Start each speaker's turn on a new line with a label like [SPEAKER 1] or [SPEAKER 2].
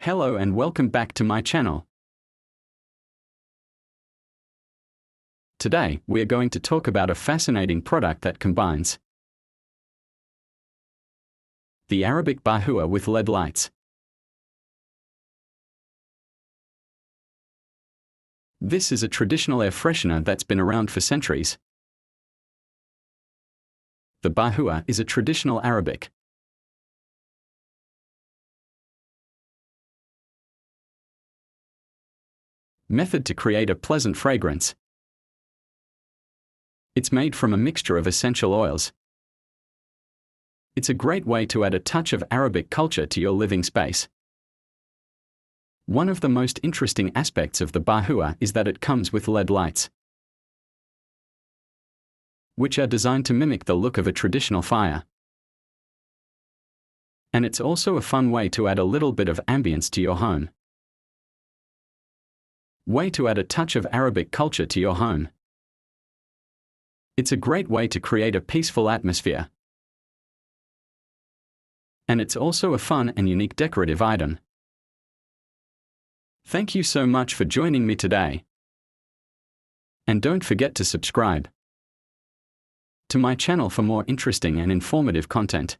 [SPEAKER 1] Hello and welcome back to my channel. Today, we are going to talk about a fascinating product that combines the Arabic Bahoor with LED lights. This is a traditional air freshener that's been around for centuries. The Bahoor is a traditional Arabic method to create a pleasant fragrance. It's made from a mixture of essential oils. It's a great way to add a touch of Arabic culture to your living space. One of the most interesting aspects of the Bahoor is that it comes with LED lights, which are designed to mimic the look of a traditional fire. And it's also a fun way to add a little bit of ambience to your home. Way to add a touch of Arabic culture to your home. It's a great way to create a peaceful atmosphere. And it's also a fun and unique decorative item. Thank you so much for joining me today. And don't forget to subscribe to my channel for more interesting and informative content.